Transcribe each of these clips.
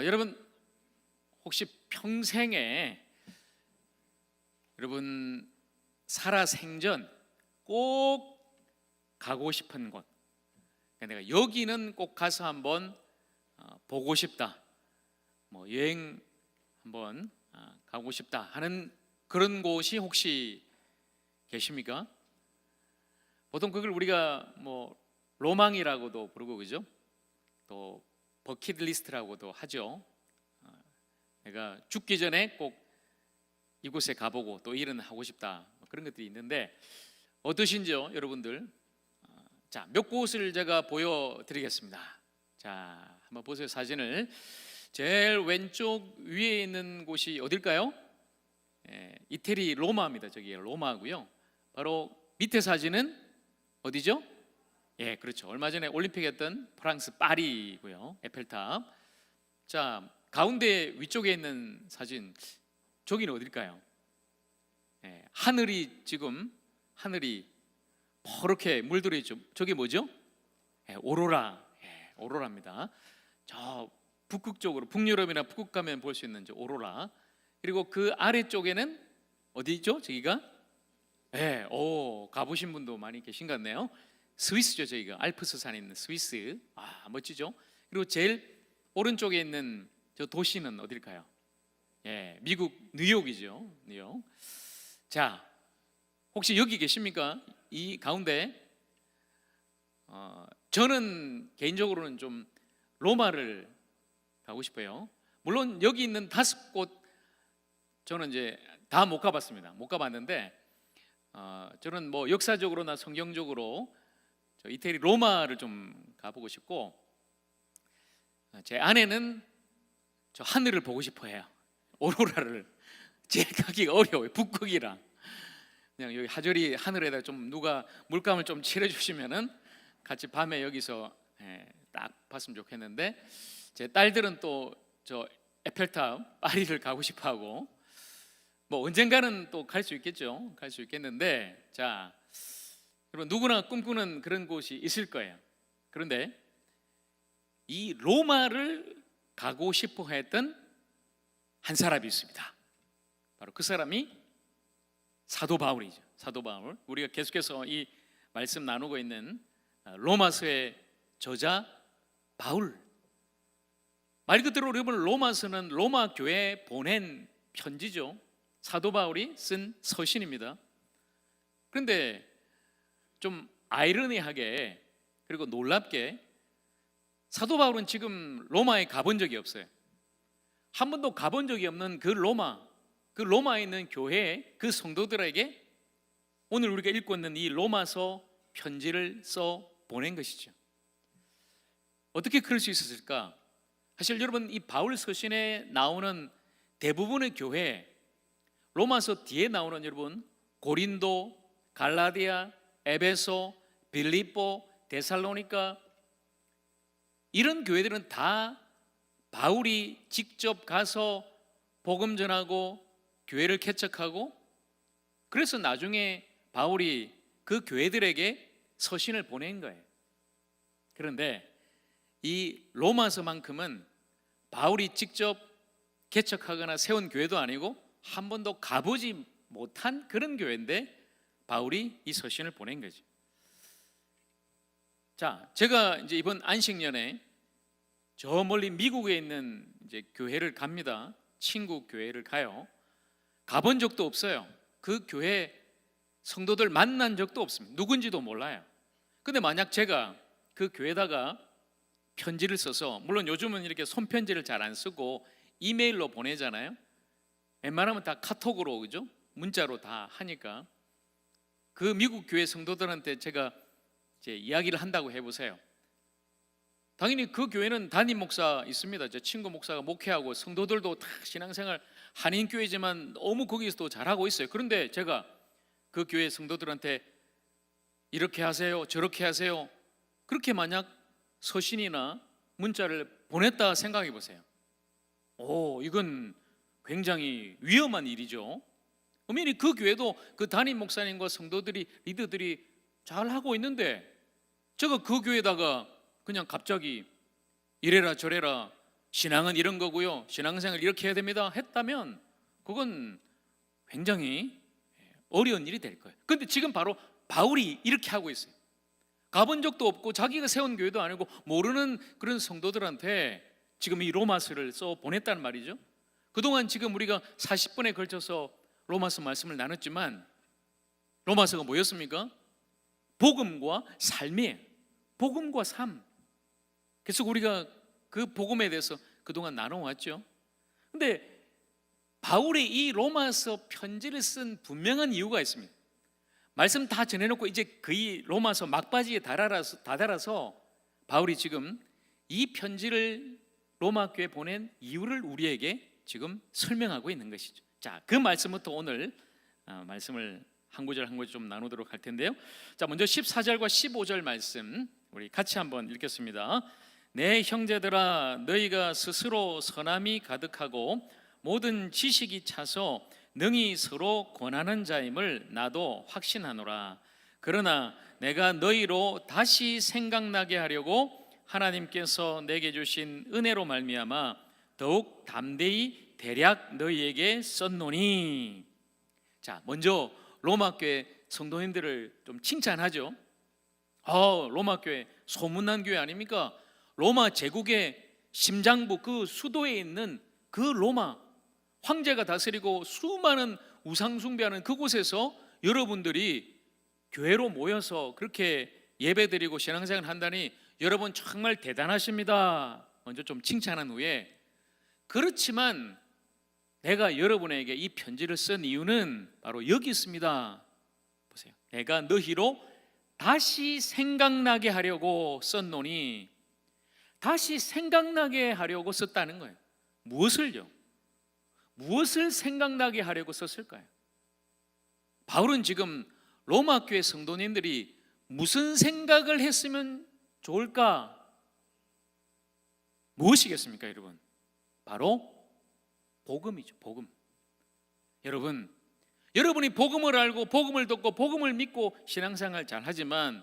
여러분 혹시 평생에 여러분 살아생전 꼭 가고 싶은 곳, 내가 여기는 꼭 가서 한번 보고 싶다, 뭐 여행 한번 가고 싶다 하는 그런 곳이 혹시 계십니까? 보통 그걸 우리가 뭐 로망이라고도 부르고 그죠? 또 버킷리스트라고도 하죠. 내가 죽기 전에 꼭 이곳에 가보고 또 일은 하고 싶다, 그런 것들이 있는데 어떠신지요, 여러분들? 자, 몇 곳을 제가 보여드리겠습니다. 자, 한번 보세요. 사진을. 제일 왼쪽 위에 있는 곳이 어딜까요? 이태리 로마입니다. 저기 로마고요. 바로 밑에 사진은 어디죠? 예, 그렇죠. 얼마 전에 올림픽 했던 프랑스 파리고요. 에펠탑. 자, 가운데 위쪽에 있는 사진, 저기는 어딜까요? 하늘이 지금 하늘이 퍼렇게 물들어 있죠. 저게 뭐죠? 오로라. 오로라입니다. 저 북극 쪽으로, 북유럽이나 북극 가면 볼 수 있는 저 오로라. 그리고 그 아래쪽에는 어디죠? 저기가? 가보신 분도 많이 계신 것 같네요. 스위스죠. 저기가 알프스 산에 있는 스위스. 멋지죠? 그리고 제일 오른쪽에 있는 저 도시는 어딜까요? 미국 뉴욕이죠. 뉴욕. 자, 혹시 여기 계십니까? 이 가운데 저는 개인적으로는 좀 로마를 가고 싶어요. 물론 여기 있는 5곳 저는 이제 다 못 가봤습니다. 못 가봤는데 저는 뭐 역사적으로나 성경적으로 저 이태리 로마를 좀 가보고 싶고, 제 아내는 저 하늘을 보고 싶어해요. 오로라를. 제일 가기가 어려워요. 북극이라. 그냥 여기 하절이 하늘에다 좀 누가 물감을 좀 칠해주시면은 같이 밤에 여기서 딱 봤으면 좋겠는데, 제 딸들은 또 저 에펠탑 파리를 가고 싶어하고, 뭐 언젠가는 또 갈 수 있겠죠. 갈 수 있겠는데, 자, 여러분 누구나 꿈꾸는 그런 곳이 있을 거예요. 그런데 이 로마를 가고 싶어 했던 한 사람이 있습니다. 바로 그 사람이 사도 바울이죠. 사도 바울. 우리가 계속해서 이 말씀 나누고 있는 로마서의 저자 바울. 말 그대로 여러분 로마서는 로마 교회에 보낸 편지죠. 사도 바울이 쓴 서신입니다. 그런데 좀 아이러니하게 그리고 놀랍게 사도 바울은 지금 로마에 가본 적이 없어요. 한 번도 가본 적이 없는 그 로마에 있는 교회의 그 성도들에게 오늘 우리가 읽고 있는 이 로마서 편지를 써 보낸 것이죠. 어떻게 그럴 수 있었을까? 사실 여러분 이 바울 서신에 나오는 대부분의 교회, 로마서 뒤에 나오는 여러분 고린도, 갈라디아, 에베소, 빌립보, 데살로니가, 이런 교회들은 다 바울이 직접 가서 복음 전하고 교회를 개척하고, 그래서 나중에 바울이 그 교회들에게 서신을 보낸 거예요. 그런데 이 로마서만큼은 바울이 직접 개척하거나 세운 교회도 아니고 한 번도 가보지 못한 그런 교회인데 바울이 이 서신을 보낸 거죠. 자, 제가 이제 이번 안식년에 저 멀리 미국에 있는 이제 교회를 갑니다. 친구 교회를 가요. 가본 적도 없어요. 그 교회 성도들 만난 적도 없습니다. 누군지도 몰라요. 근데 만약 제가 그 교회에다가 편지를 써서, 물론 요즘은 이렇게 손편지를 잘 안 쓰고 이메일로 보내잖아요. 웬만하면 다 카톡으로, 그죠? 문자로 다 하니까 그 미국 교회 성도들한테 제가 이제 이야기를 한다고 해보세요. 당연히 그 교회는 담임 목사 있습니다. 제 친구 목사가 목회하고 성도들도 다 신앙생활 한인교회지만 너무 거기서도 잘하고 있어요. 그런데 제가 그 교회 성도들한테 이렇게 하세요, 저렇게 하세요, 그렇게 만약 서신이나 문자를 보냈다 생각해 보세요. 이건 굉장히 위험한 일이죠. 엄연히 그 교회도 그 담임 목사님과 성도들이, 리더들이 잘 하고 있는데 제가 그 교회에다가 그냥 갑자기 이래라 저래라 신앙은 이런 거고요, 신앙생활 이렇게 해야 됩니다 했다면 그건 굉장히 어려운 일이 될 거예요. 그런데 지금 바로 바울이 이렇게 하고 있어요. 가본 적도 없고 자기가 세운 교회도 아니고 모르는 그런 성도들한테 지금 이 로마서를 써 보냈다는 말이죠. 그동안 지금 우리가 40분에 걸쳐서 로마서 말씀을 나눴지만 로마서가 뭐였습니까? 복음과 삶이에요. 복음과 삶. 계속 우리가 그 복음에 대해서 그동안 나눠왔죠. 근데 바울이 이 로마서 편지를 쓴 분명한 이유가 있습니다. 말씀 다 전해놓고 이제 거의 로마서 막바지에 다다라서 바울이 지금 이 편지를 로마 교회에 보낸 이유를 우리에게 지금 설명하고 있는 것이죠. 자, 그 말씀부터 오늘 말씀을 한 구절 한 구절 좀 나누도록 할 텐데요. 자, 먼저 14절과 15절 말씀 우리 같이 한번 읽겠습니다. 내 형제들아, 너희가 스스로 선함이 가득하고 모든 지식이 차서 능히 서로 권하는 자임을 나도 확신하노라. 그러나 내가 너희로 다시 생각나게 하려고 하나님께서 내게 주신 은혜로 말미암아 더욱 담대히 대략 너희에게 썼노니. 자, 먼저 로마교회 성도님들을 좀 칭찬하죠. 로마교회 소문난 교회 아닙니까? 로마 제국의 심장부 그 수도에 있는 그 로마 황제가 다스리고 수많은 우상 숭배하는 그곳에서 여러분들이 교회로 모여서 그렇게 예배드리고 신앙생활을 한다니 여러분 정말 대단하십니다. 먼저 좀 칭찬한 후에, 그렇지만 내가 여러분에게 이 편지를 쓴 이유는 바로 여기 있습니다. 보세요. 내가 너희로 다시 생각나게 하려고 썼노니. 다시 생각나게 하려고 썼다는 거예요. 무엇을요? 무엇을 생각나게 하려고 썼을까요? 바울은 지금 로마 교회 성도님들이 무슨 생각을 했으면 좋을까? 무엇이겠습니까, 여러분? 바로 복음이죠. 복음. 여러분이 복음을 알고 복음을 듣고 복음을 믿고 신앙생활 잘 하지만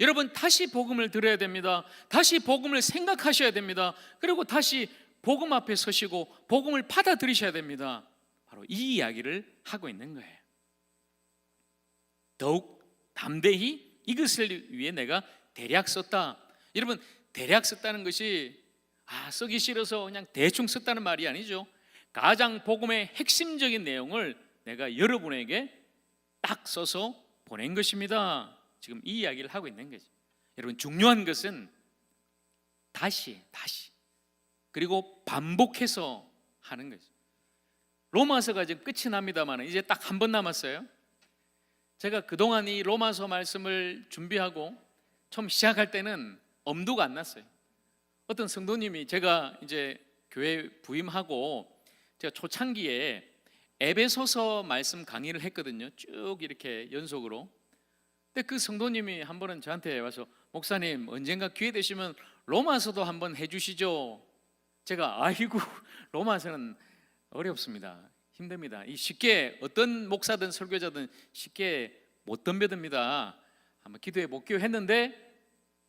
여러분 다시 복음을 들어야 됩니다. 다시 복음을 생각하셔야 됩니다. 그리고 다시 복음 앞에 서시고 복음을 받아들이셔야 됩니다. 바로 이 이야기를 하고 있는 거예요. 더욱 담대히 이것을 위해 내가 대략 썼다. 여러분, 대략 썼다는 것이 쓰기 싫어서 그냥 대충 썼다는 말이 아니죠. 가장 복음의 핵심적인 내용을 내가 여러분에게 딱 써서 보낸 것입니다. 지금 이 이야기를 하고 있는 거죠. 여러분, 중요한 것은 다시 그리고 반복해서 하는 거죠. 로마서가 지금 끝이 납니다만 이제 딱 한 번 남았어요. 제가 그동안 이 로마서 말씀을 준비하고 처음 시작할 때는 엄두가 안 났어요. 어떤 성도님이, 제가 이제 교회 부임하고 제가 초창기에 에베소서 말씀 강의를 했거든요. 쭉 이렇게 연속으로. 근데 그 성도님이 한 번은 저한테 와서, 목사님 언젠가 기회 되시면 로마서도 한번 해주시죠. 제가 아이고, 로마서는 어렵습니다. 힘듭니다. 이 쉽게 어떤 목사든 설교자든 쉽게 못 덤벼듭니다. 한번 기도해 볼게요 했는데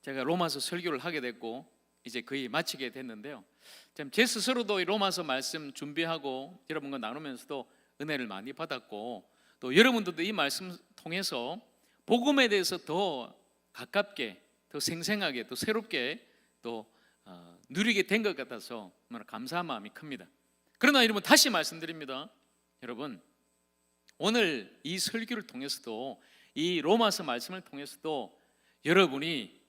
제가 로마서 설교를 하게 됐고 이제 거의 마치게 됐는데요. 제 스스로도 이 로마서 말씀 준비하고 여러분과 나누면서도 은혜를 많이 받았고, 또 여러분들도 이 말씀 통해서 복음에 대해서 더 가깝게, 더 생생하게, 더 새롭게 또 누리게 된 것 같아서 정말 감사한 마음이 큽니다. 그러나 여러분, 다시 말씀드립니다. 여러분, 오늘 이 설교를 통해서도, 이 로마서 말씀을 통해서도 여러분이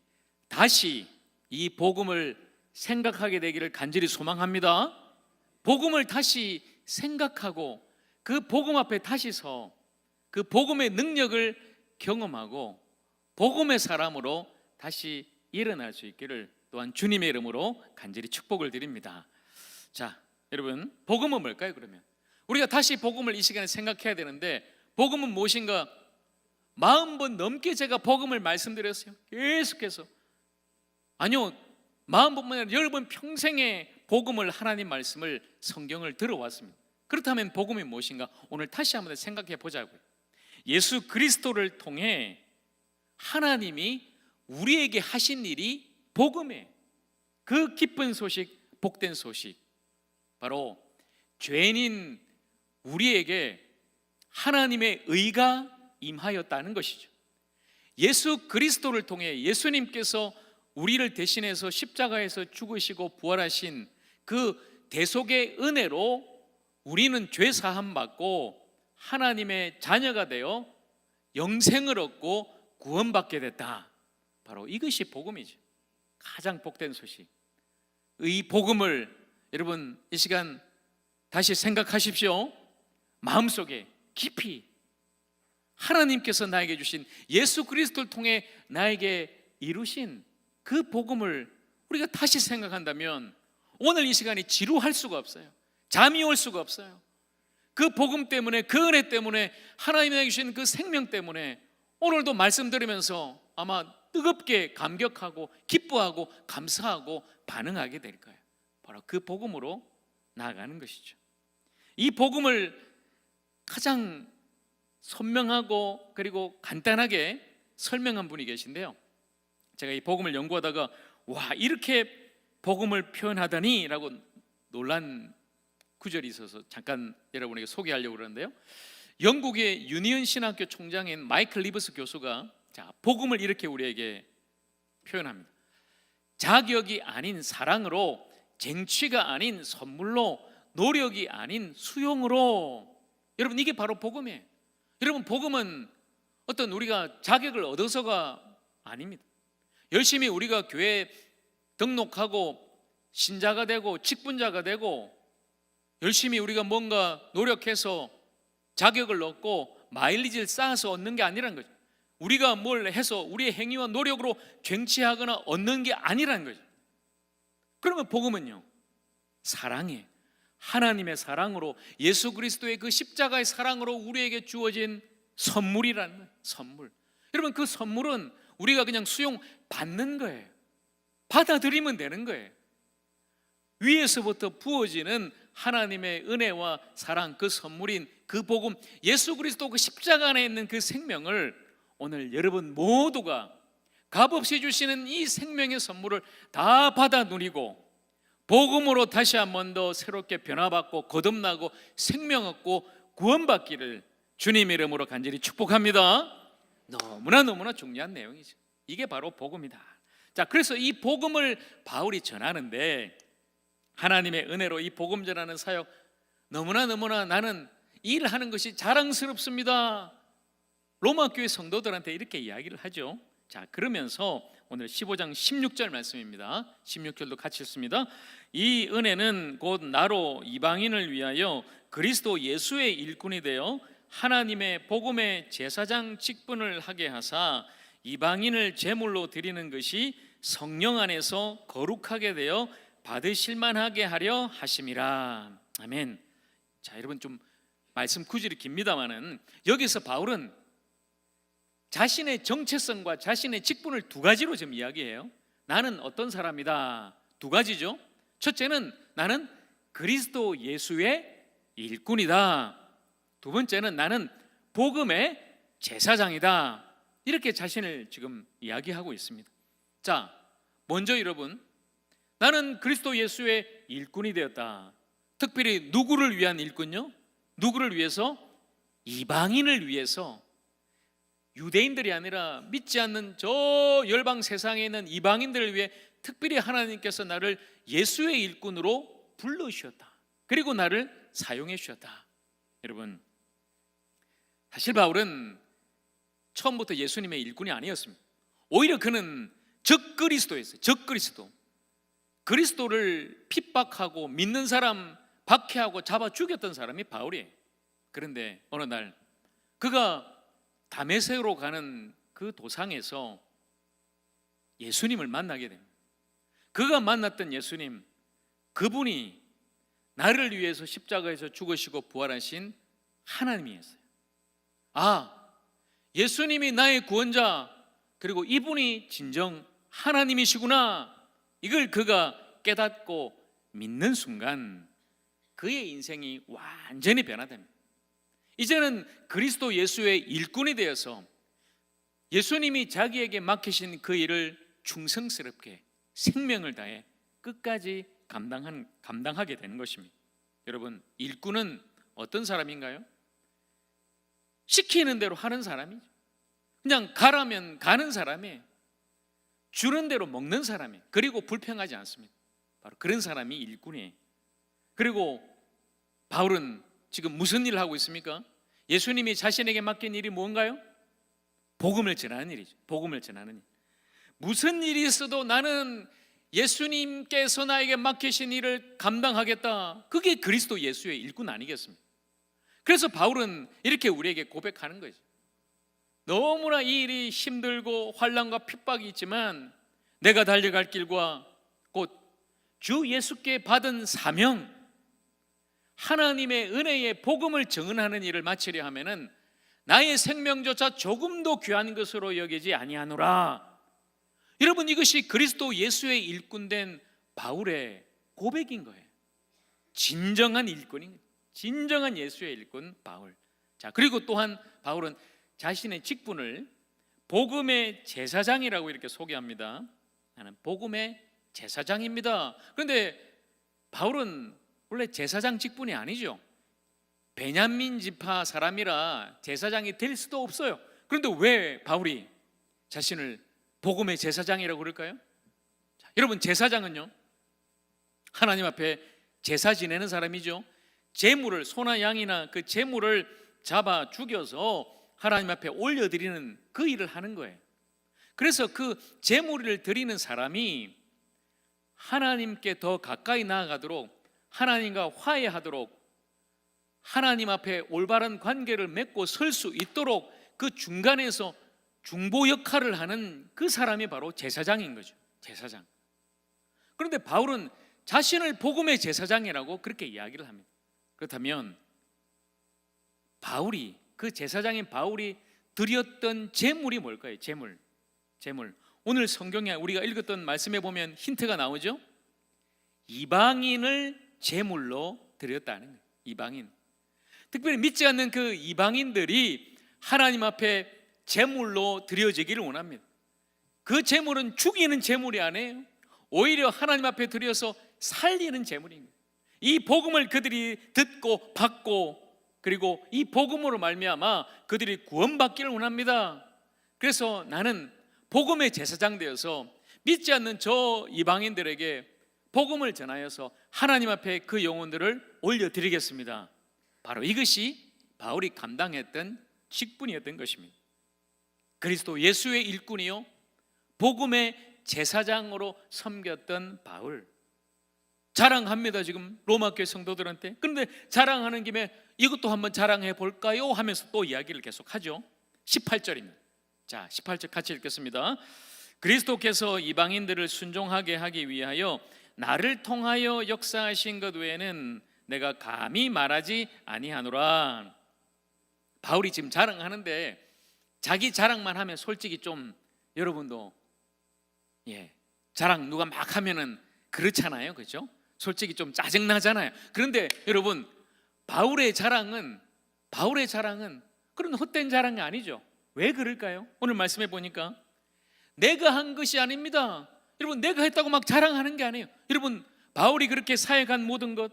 다시 이 복음을 생각하게 되기를 간절히 소망합니다. 복음을 다시 생각하고 그 복음 앞에 다시 서 그 복음의 능력을 경험하고 복음의 사람으로 다시 일어날 수 있기를 또한 주님의 이름으로 간절히 축복을 드립니다. 자, 여러분, 복음은 뭘까요? 그러면 우리가 다시 복음을 이 시간에 생각해야 되는데, 복음은 무엇인가? 40번 넘게 제가 복음을 말씀드렸어요. 계속해서. 아니요, 40번만 아니라 10번 평생의 복음을, 하나님 말씀을, 성경을 들어왔습니다. 그렇다면 복음이 무엇인가? 오늘 다시 한번 생각해 보자고요. 예수 그리스도를 통해 하나님이 우리에게 하신 일이 복음이에요. 그 기쁜 소식, 복된 소식, 바로 죄인인 우리에게 하나님의 의가 임하였다는 것이죠. 예수 그리스도를 통해 예수님께서 우리를 대신해서 십자가에서 죽으시고 부활하신 그 대속의 은혜로 우리는 죄 사함 받고 하나님의 자녀가 되어 영생을 얻고 구원받게 됐다. 바로 이것이 복음이죠. 가장 복된 소식. 이 복음을 여러분 이 시간 다시 생각하십시오. 마음속에 깊이 하나님께서 나에게 주신 예수 그리스도를 통해 나에게 이루신 그 복음을 우리가 다시 생각한다면 오늘 이 시간이 지루할 수가 없어요. 잠이 올 수가 없어요. 그 복음 때문에, 그 은혜 때문에, 하나님이 주신 그 생명 때문에 오늘도 말씀 들으면서 아마 뜨겁게 감격하고 기뻐하고 감사하고 반응하게 될 거예요. 바로 그 복음으로 나아가는 것이죠. 이 복음을 가장 선명하고 그리고 간단하게 설명한 분이 계신데요, 제가 이 복음을 연구하다가 와, 이렇게 복음을 표현하다니 라고 놀란 구절이 있어서 잠깐 여러분에게 소개하려고 그러는데요, 영국의 유니언 신학교 총장인 마이클 리브스 교수가 복음을 이렇게 우리에게 표현합니다. 자격이 아닌 사랑으로, 쟁취가 아닌 선물로, 노력이 아닌 수용으로. 여러분, 이게 바로 복음이에요. 여러분, 복음은 어떤 우리가 자격을 얻어서가 아닙니다. 열심히 우리가 교회에 등록하고 신자가 되고 직분자가 되고 열심히 우리가 뭔가 노력해서 자격을 얻고 마일리지를 쌓아서 얻는 게 아니라는 거죠. 우리가 뭘 해서 우리의 행위와 노력으로 쟁취하거나 얻는 게 아니라는 거죠. 그러면 복음은요, 사랑이에요. 하나님의 사랑으로, 예수 그리스도의 그 십자가의 사랑으로 우리에게 주어진 선물이라는 거예요. 선물. 여러분, 그 선물은 우리가 그냥 수용받는 거예요. 받아들이면 되는 거예요. 위에서부터 부어지는 하나님의 은혜와 사랑, 그 선물인 그 복음, 예수 그리스도 그 십자가 안에 있는 그 생명을 오늘 여러분 모두가 값없이 주시는 이 생명의 선물을 다 받아 누리고 복음으로 다시 한 번 더 새롭게 변화받고 거듭나고 생명 얻고 구원받기를 주님의 이름으로 간절히 축복합니다. 너무나 중요한 내용이죠. 이게 바로 복음이다. 자, 그래서 이 복음을 바울이 전하는데, 하나님의 은혜로 이 복음 전하는 사역 너무나 나는 일하는 것이 자랑스럽습니다. 로마 교회 성도들한테 이렇게 이야기를 하죠. 자, 그러면서 오늘 15장 16절 말씀입니다. 16절도 같이 읽습니다. 이 은혜는 곧 나로 이방인을 위하여 그리스도 예수의 일꾼이 되어 하나님의 복음의 제사장 직분을 하게 하사 이방인을 제물로 드리는 것이 성령 안에서 거룩하게 되어 받으실 만하게 하려 하심이라. 아멘. 자, 여러분, 좀 말씀 구절이 깁니다만은 여기서 바울은 자신의 정체성과 자신의 직분을 두 가지로 지금 이야기해요. 나는 어떤 사람이다. 두 가지죠. 첫째는 나는 그리스도 예수의 일꾼이다. 두 번째는 나는 복음의 제사장이다. 이렇게 자신을 지금 이야기하고 있습니다. 자, 먼저 여러분, 나는 그리스도 예수의 일꾼이 되었다. 특별히 누구를 위한 일꾼요? 누구를 위해서? 이방인을 위해서. 유대인들이 아니라 믿지 않는 저 열방 세상에 있는 이방인들을 위해 특별히 하나님께서 나를 예수의 일꾼으로 불러주셨다. 그리고 나를 사용해 주셨다. 여러분, 사실 바울은 처음부터 예수님의 일꾼이 아니었습니다. 오히려 그는 적그리스도였어요. 적그리스도. 그리스도를 핍박하고 믿는 사람 박해하고 잡아 죽였던 사람이 바울이에요. 그런데 어느 날 그가 다메섹으로 가는 그 도상에서 예수님을 만나게 됩니다. 그가 만났던 예수님, 그분이 나를 위해서 십자가에서 죽으시고 부활하신 하나님이었어요. 아, 예수님이 나의 구원자, 그리고 이분이 진정 하나님이시구나. 이걸 그가 깨닫고 믿는 순간 그의 인생이 완전히 변화됩니다. 이제는 그리스도 예수의 일꾼이 되어서 예수님이 자기에게 맡기신 그 일을 충성스럽게 생명을 다해 끝까지 감당하게 되는 것입니다. 여러분, 일꾼은 어떤 사람인가요? 시키는 대로 하는 사람이죠. 그냥 가라면 가는 사람이에요. 주는 대로 먹는 사람이에요. 그리고 불평하지 않습니다. 바로 그런 사람이 일꾼이에요. 그리고 바울은 지금 무슨 일을 하고 있습니까? 예수님이 자신에게 맡긴 일이 뭔가요? 복음을 전하는 일이죠. 복음을 전하는 일. 무슨 일이 있어도 나는 예수님께서 나에게 맡기신 일을 감당하겠다. 그게 그리스도 예수의 일꾼 아니겠습니까? 그래서 바울은 이렇게 우리에게 고백하는 거죠. 너무나 이 일이 힘들고 환난과 핍박이 있지만 내가 달려갈 길과 곧 주 예수께 받은 사명, 하나님의 은혜의 복음을 증언하는 일을 마치려 하면은 나의 생명조차 조금도 귀한 것으로 여기지 아니하노라. 여러분, 이것이 그리스도 예수의 일꾼된 바울의 고백인 거예요. 진정한 일꾼인, 진정한 예수의 일꾼 바울. 자, 그리고 또한 바울은 자신의 직분을 복음의 제사장이라고 이렇게 소개합니다. 나는 복음의 제사장입니다. 그런데 바울은 원래 제사장 직분이 아니죠. 베냐민 지파 사람이라 제사장이 될 수도 없어요. 그런데 왜 바울이 자신을 복음의 제사장이라고 그럴까요? 자, 여러분, 제사장은요, 하나님 앞에 제사 지내는 사람이죠. 제물을, 소나 양이나 그 제물을 잡아 죽여서 하나님 앞에 올려드리는 그 일을 하는 거예요. 그래서 그 제물을 드리는 사람이 하나님께 더 가까이 나아가도록, 하나님과 화해하도록, 하나님 앞에 올바른 관계를 맺고 설 수 있도록 그 중간에서 중보 역할을 하는 그 사람이 바로 제사장인 거죠. 제사장. 그런데 바울은 자신을 복음의 제사장이라고 그렇게 이야기를 합니다. 그렇다면 바울이, 그 제사장인 바울이 드렸던 제물이 뭘까요? 제물. 오늘 성경에 우리가 읽었던 말씀에 보면 힌트가 나오죠. 이방인을 제물로 드렸다는 거예요. 이방인. 특별히 믿지 않는 그 이방인들이 하나님 앞에 제물로 드려지기를 원합니다. 그 제물은 죽이는 제물이 아니에요. 오히려 하나님 앞에 드려서 살리는 제물입니다. 이 복음을 그들이 듣고 받고, 그리고 이 복음으로 말미암아 그들이 구원받기를 원합니다. 그래서 나는 복음의 제사장 되어서 믿지 않는 저 이방인들에게 복음을 전하여서 하나님 앞에 그 영혼들을 올려드리겠습니다. 바로 이것이 바울이 감당했던 직분이었던 것입니다. 그리스도 예수의 일꾼이요, 복음의 제사장으로 섬겼던 바울, 자랑합니다. 지금 로마교회 성도들한테. 그런데 자랑하는 김에 이것도 한번 자랑해 볼까요? 하면서 또 이야기를 계속하죠. 18절입니다. 자, 18절 같이 읽겠습니다. 그리스도께서 이방인들을 순종하게 하기 위하여 나를 통하여 역사하신 것 외에는 내가 감히 말하지 아니하노라. 바울이 지금 자랑하는데 자기 자랑만 하면 솔직히 좀, 여러분도 자랑 누가 막 하면은 그렇잖아요, 그렇죠? 솔직히 좀 짜증나잖아요. 그런데 여러분, 바울의 자랑은 그런 헛된 자랑이 아니죠. 왜 그럴까요? 오늘 말씀해 보니까 내가 한 것이 아닙니다. 여러분, 내가 했다고 막 자랑하는 게 아니에요. 여러분, 바울이 그렇게 사역한 모든 것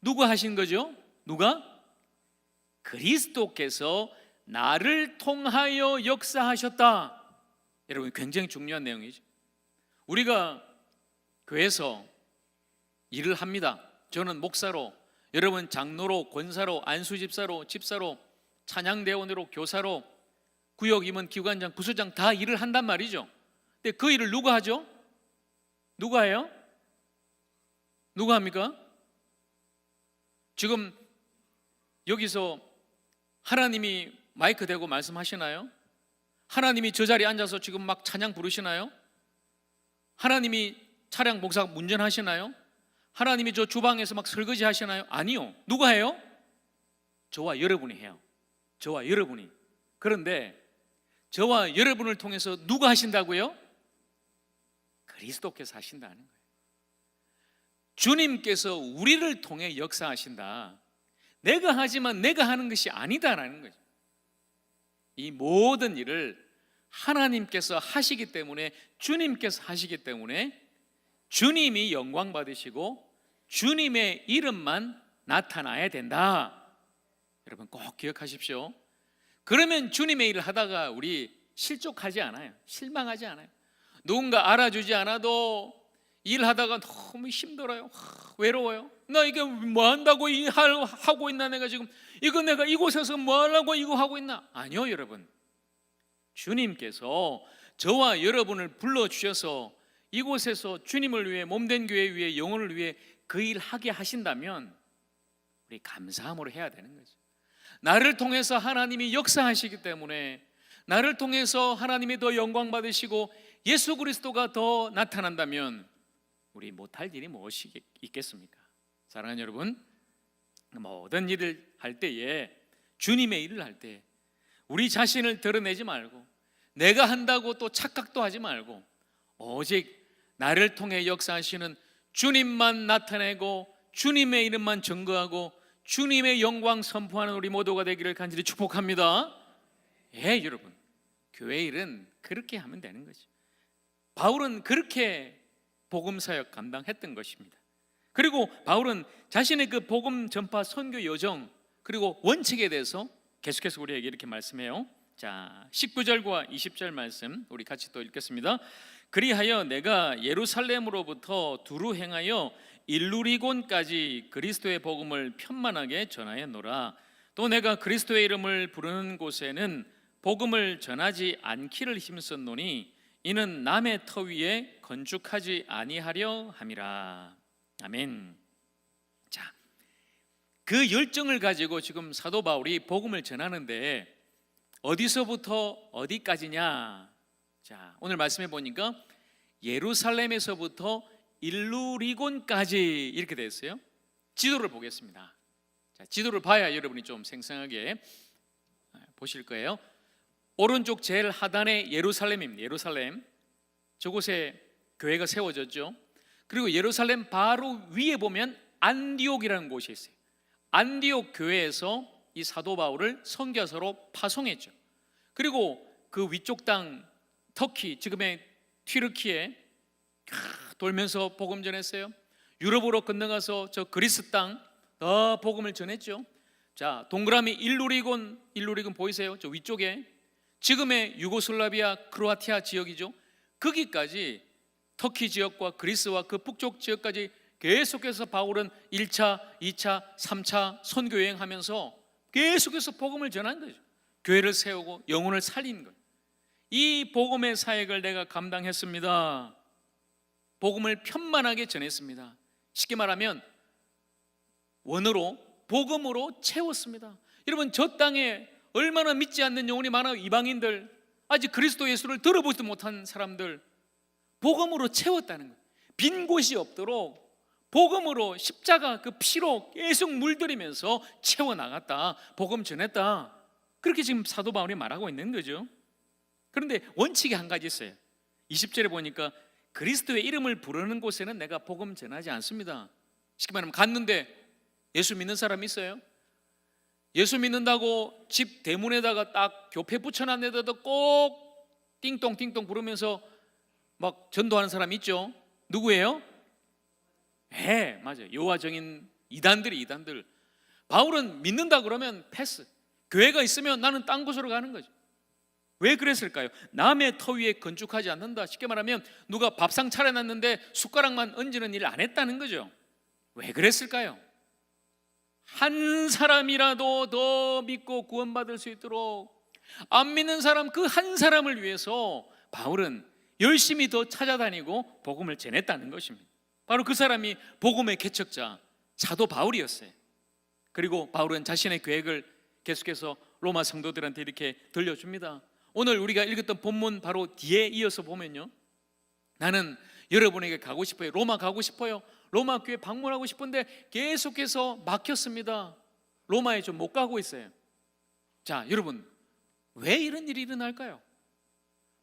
누가 하신 거죠? 누가? 그리스도께서 나를 통하여 역사하셨다. 여러분, 굉장히 중요한 내용이죠. 우리가 교회에서 일을 합니다. 저는 목사로, 여러분 장로로, 권사로, 안수집사로, 집사로, 찬양대원으로, 교사로, 구역임원, 기관장, 부서장 다 일을 한단 말이죠. 근데 그 일을 누가 하죠? 누가 해요? 누가 합니까? 지금 여기서 하나님이 마이크 대고 말씀하시나요? 하나님이 저 자리에 앉아서 지금 막 찬양 부르시나요? 하나님이 차량 목사 운전하시나요? 하나님이 저 주방에서 막 설거지 하시나요? 아니요. 누가 해요? 저와 여러분이 해요. 저와 여러분이. 그런데 저와 여러분을 통해서 누가 하신다고요? 그리스도께서 하신다는 거예요. 주님께서 우리를 통해 역사하신다. 내가 하지만 내가 하는 것이 아니다라는 거죠. 이 모든 일을 하나님께서 하시기 때문에, 주님께서 하시기 때문에 주님이 영광 받으시고 주님의 이름만 나타나야 된다. 여러분 꼭 기억하십시오. 그러면 주님의 일을 하다가 우리 실족하지 않아요. 실망하지 않아요. 누군가 알아주지 않아도 일하다가 너무 힘들어요. 외로워요. 나 이게 뭐 한다고 하고 있나, 내가 지금 이거 내가 이곳에서 뭐 하려고 이거 하고 있나? 아니요, 여러분. 주님께서 저와 여러분을 불러주셔서 이곳에서 주님을 위해, 몸된 교회 위해, 영혼을 위해 그 일 하게 하신다면 우리 감사함으로 해야 되는 거죠. 나를 통해서 하나님이 역사하시기 때문에, 나를 통해서 하나님이 더 영광 받으시고 예수 그리스도가 더 나타난다면 우리 못할 일이 무엇이 있겠습니까? 사랑하는 여러분, 모든 일을 할 때에, 주님의 일을 할 때 우리 자신을 드러내지 말고, 내가 한다고 또 착각도 하지 말고, 오직 나를 통해 역사하시는 주님만 나타내고 주님의 이름만 증거하고 주님의 영광 선포하는 우리 모두가 되기를 간절히 축복합니다. 예, 여러분, 교회 일은 그렇게 하면 되는 거죠. 바울은 그렇게 복음 사역 감당했던 것입니다. 그리고 바울은 자신의 그 복음 전파 선교 여정, 그리고 원칙에 대해서 계속해서 우리에게 이렇게 말씀해요. 자, 19절과 20절 말씀 우리 같이 또 읽겠습니다. 그리하여 내가 예루살렘으로부터 두루 행하여 일루리곤까지 그리스도의 복음을 편만하게 전하였노라. 또 내가 그리스도의 이름을 부르는 곳에는 복음을 전하지 않기를 힘썼노니 이는 남의 터 위에 건축하지 아니하려 함이라. 아멘. 자, 그 열정을 가지고 지금 사도 바울이 복음을 전하는데 어디서부터 어디까지냐? 자, 오늘 말씀해 보니까 예루살렘에서부터 일루리곤까지 이렇게 되어 있어요. 지도를 보겠습니다. 자, 지도를 봐야 여러분이 좀 생생하게 보실 거예요. 오른쪽 제일 하단에 예루살렘입니다. 예루살렘, 저곳에 교회가 세워졌죠. 그리고 예루살렘 바로 위에 보면 안디옥이라는 곳이 있어요. 안디옥 교회에서 이 사도 바울을 선교사로 파송했죠. 그리고 그 위쪽 땅 터키, 지금의 튀르키에 돌면서 복음 전했어요. 유럽으로 건너가서 저 그리스 땅 복음을 전했죠. 자, 동그라미 일루리곤 보이세요? 저 위쪽에 지금의 유고슬라비아, 크로아티아 지역이죠. 거기까지 터키 지역과 그리스와 그 북쪽 지역까지 계속해서 바울은 1차, 2차, 3차 선교 여행하면서 계속해서 복음을 전한 거죠. 교회를 세우고 영혼을 살린 거예요. 이 복음의 사역을 내가 감당했습니다. 복음을 편만하게 전했습니다. 쉽게 말하면 원어로 복음으로 채웠습니다. 여러분, 저 땅에 얼마나 믿지 않는 영혼이 많아요. 이방인들, 아직 그리스도 예수를 들어보지도 못한 사람들 복음으로 채웠다는 거예요. 빈 곳이 없도록 복음으로, 십자가 그 피로 계속 물들이면서 채워나갔다, 복음 전했다. 그렇게 지금 사도 바울이 말하고 있는 거죠. 그런데 원칙이 한 가지 있어요. 20절에 보니까 그리스도의 이름을 부르는 곳에는 내가 복음 전하지 않습니다. 쉽게 말하면 갔는데 예수 믿는 사람 있어요? 예수 믿는다고 집 대문에다가 딱 교패 붙여놨는 데다 꼭 띵똥띵똥 부르면서 막 전도하는 사람 있죠? 누구예요? 네, 맞아요. 여호와 증인 이단들. 바울은 믿는다 그러면 패스. 교회가 있으면 나는 딴 곳으로 가는 거죠. 왜 그랬을까요? 남의 터 위에 건축하지 않는다. 쉽게 말하면 누가 밥상 차려놨는데 숟가락만 얹는 일을 안 했다는 거죠. 왜 그랬을까요? 한 사람이라도 더 믿고 구원받을 수 있도록, 안 믿는 사람 그 한 사람을 위해서 바울은 열심히 더 찾아다니고 복음을 전했다는 것입니다. 바로 그 사람이 복음의 개척자 사도 바울이었어요. 그리고 바울은 자신의 계획을 계속해서 로마 성도들한테 이렇게 들려줍니다. 오늘 우리가 읽었던 본문 바로 뒤에 이어서 보면요, 나는 여러분에게 가고 싶어요. 로마 가고 싶어요. 로마 교회 방문하고 싶은데 계속해서 막혔습니다. 로마에 좀 못 가고 있어요. 자, 여러분, 왜 이런 일이 일어날까요?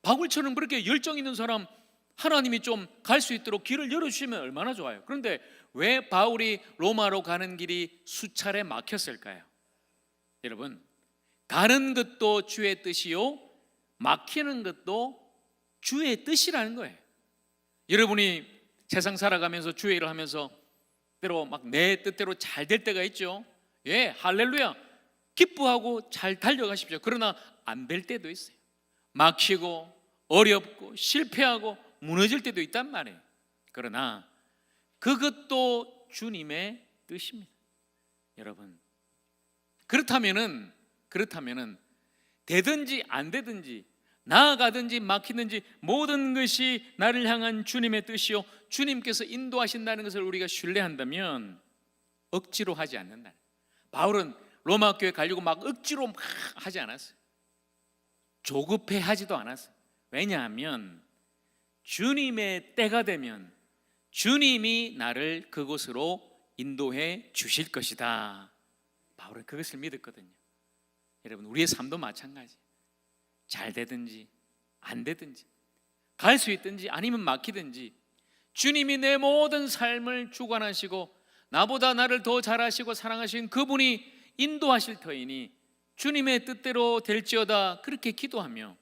바울처럼 그렇게 열정 있는 사람 하나님이 좀 갈 수 있도록 길을 열어주시면 얼마나 좋아요. 그런데 왜 바울이 로마로 가는 길이 수차례 막혔을까요? 여러분, 가는 것도 주의 뜻이요, 막히는 것도 주의 뜻이라는 거예요. 여러분이 세상 살아가면서 주의 일을 하면서 때로 막 내 뜻대로 잘 될 때가 있죠. 예, 할렐루야. 기뻐하고 잘 달려가십시오. 그러나 안 될 때도 있어요. 막히고 어렵고 실패하고 무너질 때도 있단 말이에요. 그러나 그것도 주님의 뜻입니다. 여러분, 그렇다면은 되든지 안 되든지 나아가든지 막히든지 모든 것이 나를 향한 주님의 뜻이요 주님께서 인도하신다는 것을 우리가 신뢰한다면 억지로 하지 않는다. 바울은 로마 교회 가려고 막 억지로 막 하지 않았어요. 조급해 하지도 않았어요. 왜냐하면 주님의 때가 되면 주님이 나를 그곳으로 인도해 주실 것이다. 바울은 그것을 믿었거든요. 여러분, 우리의 삶도 마찬가지. 잘 되든지 안 되든지 갈 수 있든지 아니면 막히든지 주님이 내 모든 삶을 주관하시고 나보다 나를 더 잘하시고 사랑하신 그분이 인도하실 터이니 주님의 뜻대로 될지어다. 그렇게 기도하며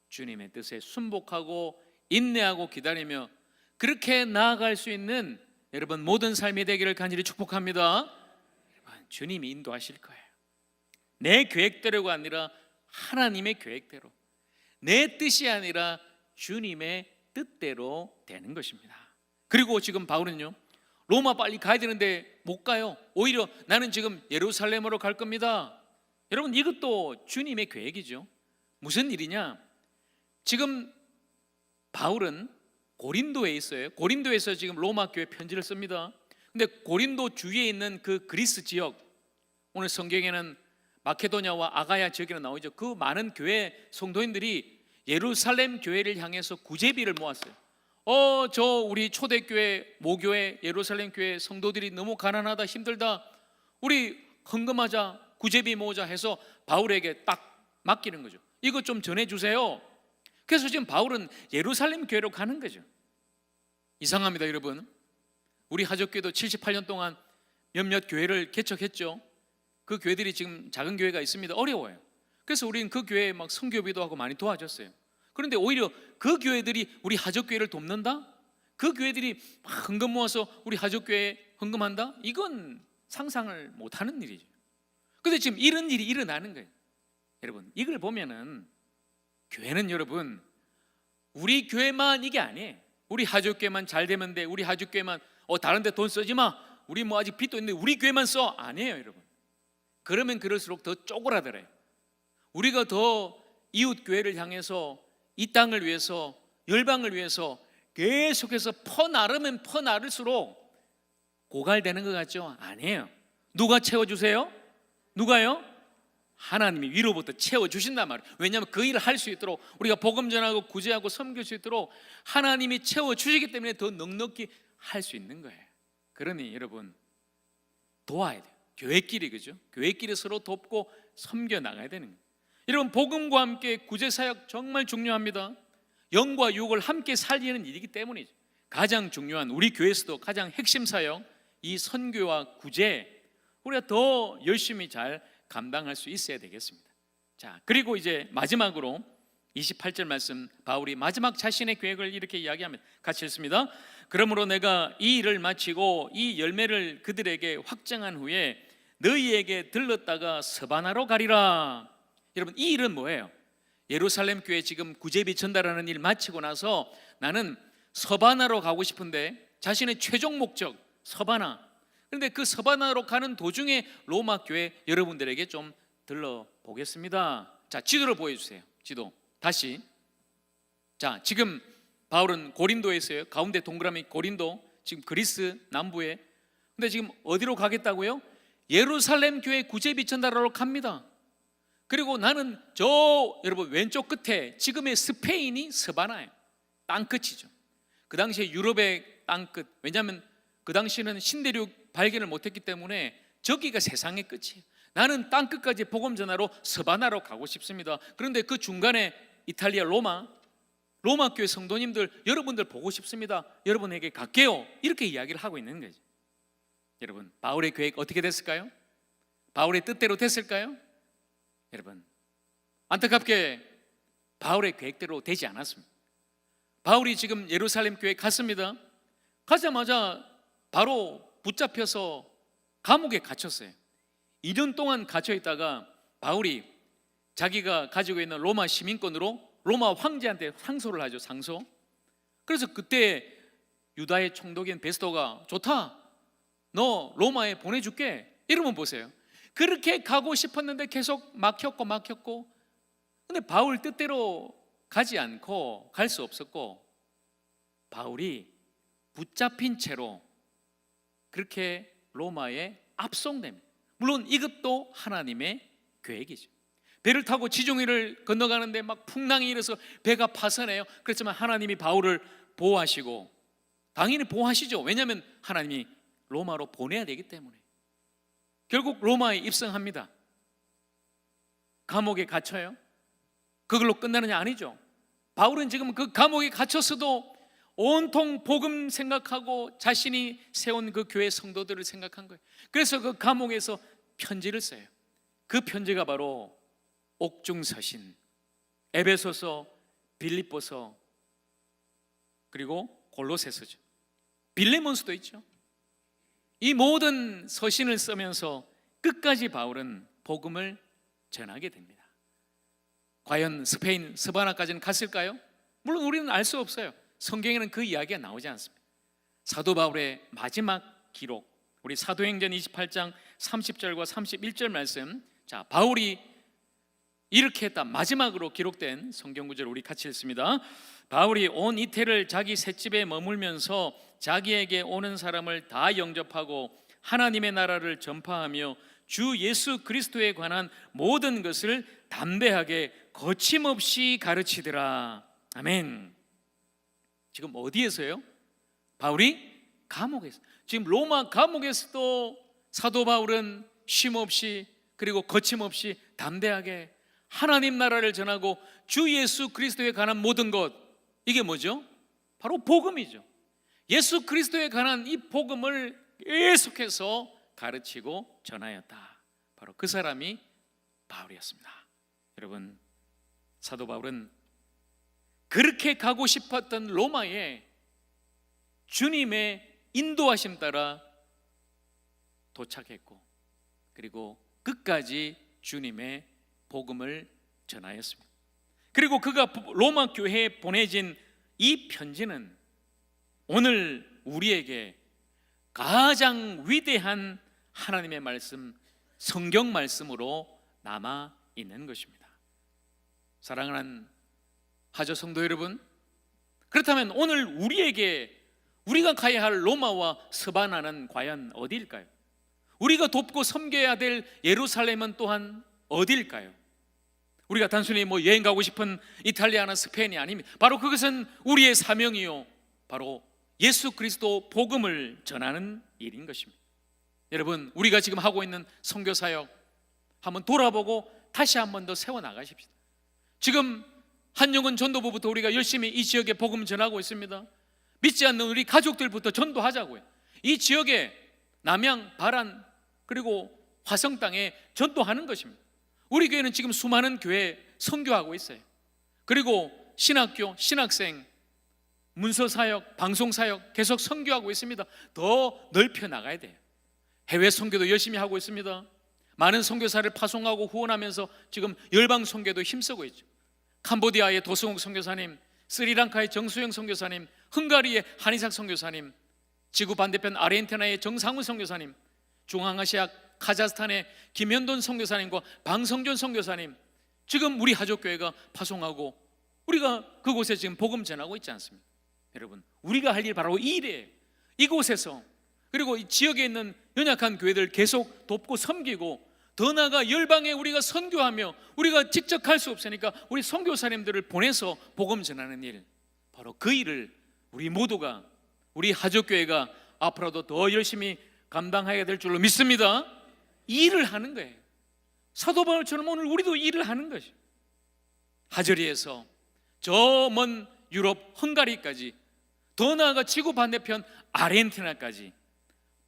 주님의 뜻에 순복하고 인내하고 기다리며 그렇게 나아갈 수 있는 여러분 모든 삶이 되기를 간절히 축복합니다. 주님이 인도하실 거예요. 내 계획대로가 아니라 하나님의 계획대로, 내 뜻이 아니라 주님의 뜻대로 되는 것입니다. 그리고 지금 바울은요, 로마 빨리 가야 되는데 못 가요. 오히려 나는 지금 예루살렘으로 갈 겁니다. 여러분, 이것도 주님의 계획이죠. 무슨 일이냐? 지금 바울은 고린도에 있어요. 고린도에서 지금 로마 교회 편지를 씁니다. 근데 고린도 주위에 있는 그 그리스 지역, 오늘 성경에는 마케도냐와 아가야 지역이라 나오죠. 그 많은 교회 성도인들이 예루살렘 교회를 향해서 구제비를 모았어요. 저 우리 초대교회 모교회 예루살렘 교회 성도들이 너무 가난하다 힘들다, 우리 헌금하자, 구제비 모으자 해서 바울에게 딱 맡기는 거죠. 이거 좀 전해주세요. 그래서 지금 바울은 예루살렘 교회로 가는 거죠. 이상합니다, 여러분. 우리 하적교회도 78년 동안 몇몇 교회를 개척했죠. 그 교회들이 지금 작은 교회가 있습니다. 어려워요. 그래서 우리는 그 교회에 막 선교비도 하고 많이 도와줬어요. 그런데 오히려 그 교회들이 우리 하적교회를 돕는다? 그 교회들이 막 헌금 모아서 우리 하적교회에 헌금한다? 이건 상상을 못하는 일이죠. 그런데 지금 이런 일이 일어나는 거예요. 여러분, 이걸 보면은 교회는 여러분 우리 교회만 이게 아니에요. 우리 하적교회만 잘 되면 돼. 우리 하적교회만 다른 데 돈 쓰지 마. 우리 뭐 아직 빚도 있는데 우리 교회만 써. 아니에요, 여러분. 그러면 그럴수록 더 쪼그라들어요. 우리가 더 이웃 교회를 향해서 이 땅을 위해서, 열방을 위해서 계속해서 퍼나르면 퍼나를수록 고갈되는 것 같죠? 아니에요. 누가 채워주세요? 누가요? 하나님이 위로부터 채워주신단 말이에요. 왜냐하면 그 일을 할 수 있도록, 우리가 복음 전하고 구제하고 섬길 수 있도록 하나님이 채워주시기 때문에 더 넉넉히 할 수 있는 거예요. 그러니 여러분 도와야 돼요. 교회끼리, 그죠? 교회끼리 서로 돕고 섬겨 나가야 되는 거예요. 여러분, 복음과 함께 구제사역 정말 중요합니다. 영과 육을 함께 살리는 일이기 때문이죠. 가장 중요한, 우리 교회에서도 가장 핵심 사역, 이 선교와 구제, 우리가 더 열심히 잘 감당할 수 있어야 되겠습니다. 자, 그리고 이제 마지막으로 28절 말씀, 바울이 마지막 자신의 계획을 이렇게 이야기합니다. 같이 읽습니다. 그러므로 내가 이 일을 마치고 이 열매를 그들에게 확정한 후에 너희에게 들렀다가 서바나로 가리라. 여러분, 이 일은 뭐예요? 예루살렘 교회 지금 구제비 전달하는 일 마치고 나서 나는 서바나로 가고 싶은데, 자신의 최종 목적 서바나. 그런데 그 서바나로 가는 도중에 로마 교회 여러분들에게 좀 들러보겠습니다. 자, 지도를 보여주세요. 지도 다시. 자, 지금 바울은 고린도에 있어요. 가운데 동그라미 고린도, 지금 그리스 남부에. 근데 지금 어디로 가겠다고요? 예루살렘 교회 구제비 전달하러 갑니다. 그리고 나는 여러분 왼쪽 끝에 지금의 스페인이 서바나예요. 땅끝이죠. 그 당시에 유럽의 땅끝. 왜냐하면 그 당시에는 신대륙 발견을 못했기 때문에 저기가 세상의 끝이에요. 나는 땅끝까지 복음 전하러 서바나로 가고 싶습니다. 그런데 그 중간에 이탈리아 로마 교회 성도님들, 여러분들 보고 싶습니다. 여러분에게 갈게요. 이렇게 이야기를 하고 있는 거죠. 여러분, 바울의 계획 어떻게 됐을까요? 바울의 뜻대로 됐을까요? 여러분, 안타깝게 바울의 계획대로 되지 않았습니다. 바울이 지금 예루살렘 교회에 갔습니다. 가자마자 바로 붙잡혀서 감옥에 갇혔어요. 2년 동안 갇혀 있다가 바울이 자기가 가지고 있는 로마 시민권으로 로마 황제한테 상소를 하죠. 상소. 그래서 그때 유다의 총독인 베스토가 좋다, 너 로마에 보내줄게. 이러면 보세요. 그렇게 가고 싶었는데 계속 막혔고 근데 바울 뜻대로 가지 않고 갈 수 없었고, 바울이 붙잡힌 채로 그렇게 로마에 압송됩니다. 물론 이것도 하나님의 계획이죠. 배를 타고 지중해를 건너가는데 막 풍랑이 일어서 배가 파선해요. 그렇지만 하나님이 바울을 보호하시고, 당연히 보호하시죠. 왜냐하면 하나님이 로마로 보내야 되기 때문에. 결국 로마에 입성합니다. 감옥에 갇혀요. 그걸로 끝나느냐? 아니죠. 바울은 지금 그 감옥에 갇혔어도 온통 복음 생각하고 자신이 세운 그 교회 성도들을 생각한 거예요. 그래서 그 감옥에서 편지를 써요. 그 편지가 바로 옥중서신, 에베소서, 빌립보서, 그리고 골로새서죠. 빌레몬서도 있죠. 이 모든 서신을 쓰면서 끝까지 바울은 복음을 전하게 됩니다. 과연 스페인 스바나까지는 갔을까요? 물론 우리는 알 수 없어요. 성경에는 그 이야기가 나오지 않습니다. 사도 바울의 마지막 기록, 우리 사도행전 28장 30절과 31절 말씀, 자, 바울이 이렇게 했다. 마지막으로 기록된 성경 구절 우리 같이 읽습니다. 바울이 온 이태를 자기 셋집에 머물면서 자기에게 오는 사람을 다 영접하고 하나님의 나라를 전파하며 주 예수 그리스도에 관한 모든 것을 담대하게 거침없이 가르치더라. 아멘. 지금 어디에서요? 바울이 감옥에서. 지금 로마 감옥에서도 사도 바울은 쉼없이 그리고 거침없이 담대하게 하나님 나라를 전하고 주 예수 그리스도에 관한 모든 것, 이게 뭐죠? 바로 복음이죠. 예수 그리스도에 관한 이 복음을 계속해서 가르치고 전하였다. 바로 그 사람이 바울이었습니다. 여러분, 사도 바울은 그렇게 가고 싶었던 로마에 주님의 인도하심 따라 도착했고, 그리고 끝까지 주님의 복음을 전하였습니다. 그리고 그가 로마 교회에 보내진 이 편지는 오늘 우리에게 가장 위대한 하나님의 말씀, 성경 말씀으로 남아 있는 것입니다. 사랑하는 하저 성도 여러분, 그렇다면 오늘 우리가 가야 할 로마와 스바나는 과연 어디일까요? 우리가 돕고 섬겨야 될 예루살렘은 또한 어디일까요? 우리가 단순히 여행 가고 싶은 이탈리아나 스페인이 아닙니다. 바로 그것은 우리의 사명이요, 바로 예수 그리스도 복음을 전하는 일인 것입니다. 여러분, 우리가 지금 하고 있는 선교 사역 한번 돌아보고 다시 한번 더 세워나가십시다. 지금 한영은 전도부부터 우리가 열심히 이 지역에 복음 전하고 있습니다. 믿지 않는 우리 가족들부터 전도하자고요. 이 지역에 남양, 바란, 그리고 화성 땅에 전도하는 것입니다. 우리 교회는 지금 수많은 교회 선교하고 있어요. 그리고 신학교, 신학생, 문서사역, 방송사역 계속 선교하고 있습니다. 더 넓혀 나가야 돼요. 해외 선교도 열심히 하고 있습니다. 많은 선교사를 파송하고 후원하면서 지금 열방 선교도 힘쓰고 있죠. 캄보디아의 도승욱 선교사님, 스리랑카의 정수영 선교사님, 헝가리의 한이삭 선교사님, 지구 반대편 아르헨티나의 정상훈 선교사님, 중앙아시아 카자흐스탄의 김현돈 선교사님과 방성존 선교사님, 지금 우리 하족교회가 파송하고 우리가 그곳에 지금 복음 전하고 있지 않습니까? 여러분, 우리가 할 일 바로 이 일이에요. 이곳에서, 그리고 이 지역에 있는 연약한 교회들 계속 돕고 섬기고, 더 나아가 열방에 우리가 선교하며, 우리가 직접 할 수 없으니까 우리 선교사님들을 보내서 복음 전하는 일, 바로 그 일을 우리 모두가, 우리 하족교회가 앞으로도 더 열심히 감당해야 될 줄로 믿습니다. 이 일을 하는 거예요. 사도 바울처럼 오늘 우리도 일을 하는 것이에요. 하저리에서 저 먼 유럽 헝가리까지, 더 나아가 지구 반대편 아르헨티나까지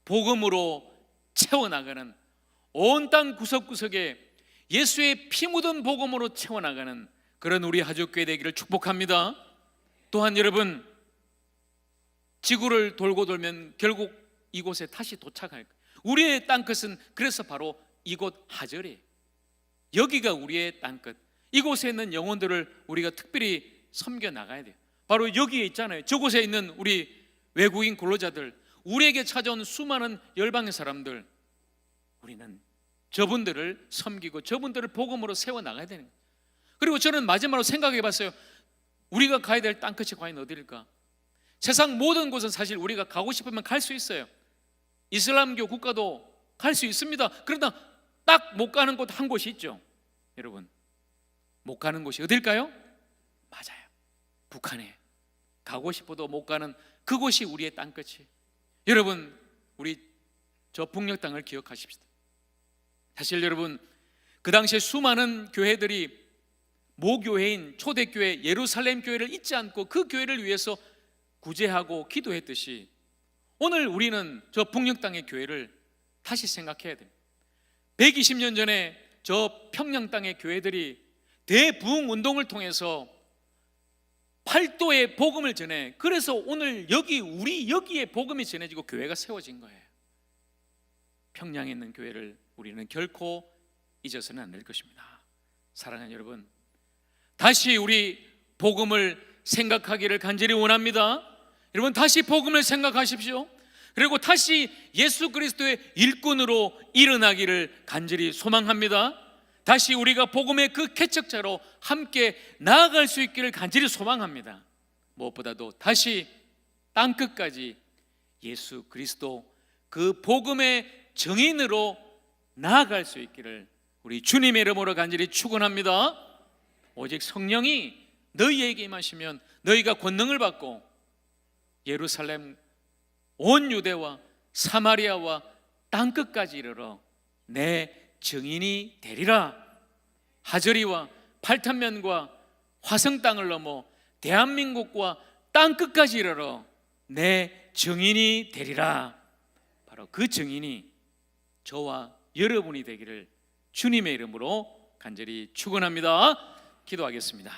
복음으로 채워나가는, 온 땅 구석구석에 예수의 피 묻은 복음으로 채워나가는 그런 우리 하족교회 되기를 축복합니다. 또한 여러분, 지구를 돌고 돌면 결국 이곳에 다시 도착할 거예요. 우리의 땅끝은 그래서 바로 이곳 하절이에요. 여기가 우리의 땅끝. 이곳에 있는 영혼들을 우리가 특별히 섬겨 나가야 돼요. 바로 여기에 있잖아요. 저곳에 있는 우리 외국인 근로자들, 우리에게 찾아온 수많은 열방의 사람들, 우리는 저분들을 섬기고 저분들을 복음으로 세워나가야 되는 거예요. 그리고 저는 마지막으로 생각해 봤어요. 우리가 가야 될 땅끝이 과연 어디일까? 세상 모든 곳은 사실 우리가 가고 싶으면 갈 수 있어요. 이슬람교 국가도 갈 수 있습니다. 그러나 딱 못 가는 곳 한 곳이 있죠. 여러분, 못 가는 곳이 어딜까요? 맞아요, 북한에. 가고 싶어도 못 가는 그곳이 우리의 땅끝이에요. 여러분, 우리 저 북녘 땅을 기억하십시다. 사실 여러분, 그 당시에 수많은 교회들이 모교회인 초대교회 예루살렘 교회를 잊지 않고 그 교회를 위해서 구제하고 기도했듯이 오늘 우리는 저 북녘 땅의 교회를 다시 생각해야 됩니다. 120년 전에 저 평양 땅의 교회들이 대부흥 운동을 통해서 팔도의 복음을 전해, 그래서 오늘 우리 여기에 복음이 전해지고 교회가 세워진 거예요. 평양에 있는 교회를 우리는 결코 잊어서는 안 될 것입니다. 사랑하는 여러분, 다시 우리 복음을 생각하기를 간절히 원합니다. 여러분, 다시 복음을 생각하십시오. 그리고 다시 예수 그리스도의 일꾼으로 일어나기를 간절히 소망합니다. 다시 우리가 복음의 그 개척자로 함께 나아갈 수 있기를 간절히 소망합니다. 무엇보다도 다시 땅끝까지 예수 그리스도 그 복음의 증인으로 나아갈 수 있기를 우리 주님의 이름으로 간절히 축원합니다. 오직 성령이 너희에게 임하시면 너희가 권능을 받고 예루살렘 온 유대와 사마리아와 땅끝까지 이르러 내 증인이 되리라. 하저리와 팔탄면과 화성 땅을 넘어 대한민국과 땅끝까지 이르러 내 증인이 되리라. 바로 그 증인이 저와 여러분이 되기를 주님의 이름으로 간절히 축원합니다. 기도하겠습니다.